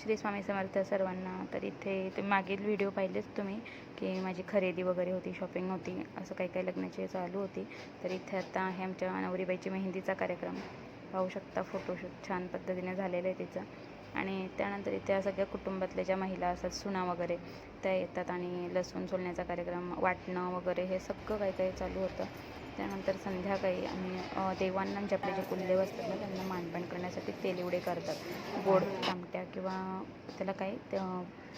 श्री स्वामी समर्थ सर्वांना. तर इथे मागील व्हिडिओ पाहिलेच तुम्ही की माझी खरेदी वगैरे होती, शॉपिंग होती, असं काही काही लग्नाची चालू होती. तर इथे आता आहे आमच्या नवरीबाईची मेहंदीचा कार्यक्रम. पाहू शकता फोटोशूट छान पद्धतीने झालेलं आहे तिचं. आणि त्यानंतर इथे सगळ्या कुटुंबातल्या ज्या महिला असतात, सुना वगैरे, त्या येतात आणि लसूण सोलण्याचा कार्यक्रम, वाटणं वगैरे हे सगळं काही काही चालू होतं. त्यानंतर संध्याकाळी आम्ही देवांना जे आपले जे कुलदेव असतात ना, त्यांना मानपान करण्यासाठी तेलिवडे करतात. गोड आमट्या किंवा त्याला काही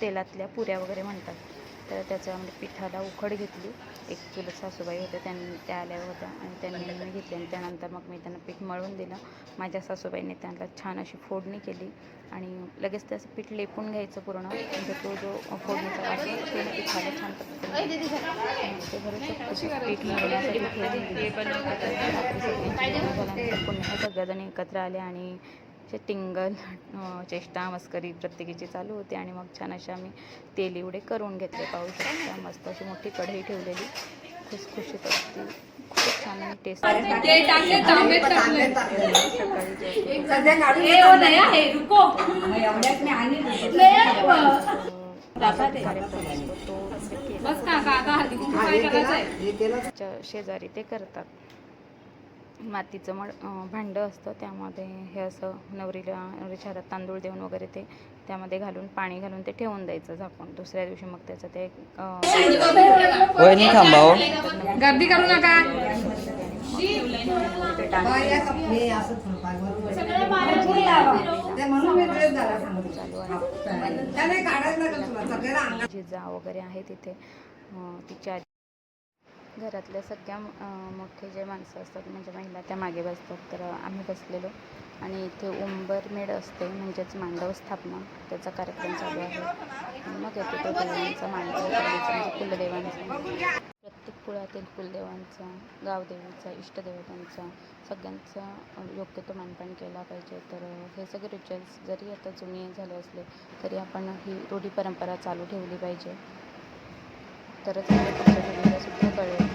तेलातल्या पुऱ्या वगैरे म्हणतात. तर त्याच्यामध्ये पिठाला उकड घेतली. एक चुलत सासूबाई होत्या, त्या आल्या होत्या आणि त्यांनी मी घेतली. आणि त्यानंतर मग मी त्यांना पीठ मळून दिलं. माझ्या सासूबाईने त्यांना छान अशी फोडणी केली आणि लगेच त्याचं पीठ लेपून घ्यायचं पूर्ण. म्हणजे तो जो फोडणीचा वास तो पिठाला छान पद्धतीने ते बरं पीठ मळण्यासाठी ठेवून पुन्हा सगळेजण एकत्र आले आणि टिंगल चेष्टा मस्करी प्रत्येकीची चालू होती. आणि मग छान असे आम्ही तेलिवडे करून घेतले. पाहू शकता मस्त अशी मोठी कढई ठेवलेली, खुसखुशीत असते, खूप छान आणि टेस्ट. शेजारी ते करतात. मातीचं भांडं असतं, त्यामध्ये हे असं नवरीच्या हातात तांदूळ देऊन वगैरे ते त्यामध्ये घालून पाणी घालून ते ठेवून द्यायचं झाकून. दुसऱ्या दिवशी मग त्याचं ते गर्दी करू नका. जी जाव वगैरे आहे तिथे तिच्या घरातल्या सगळ्या मोठे जे माणसं असतात म्हणजे महिला त्या मागे बसतात. तर आम्ही बसलेलो आणि इथे उंबरमेढ असते, म्हणजेच मांडव स्थापना, त्याचा कार्यक्रम चालू आहे. मग येतो तो देवांचा मांडव म्हणजे कुलदेवांचा, प्रत्येक कुळातील कुलदेवांचा, गावदेवीचा, इष्टदेवतांचा सगळ्यांचा योग्य तो मानपान केला पाहिजे. तर हे सगळे रिच्युअल्स जरी आता जुने झाले असले तरी आपण ही रूढी परंपरा चालू ठेवली पाहिजे. तरच आपल्या पुढच्या पिढीला सुद्धा कळेल.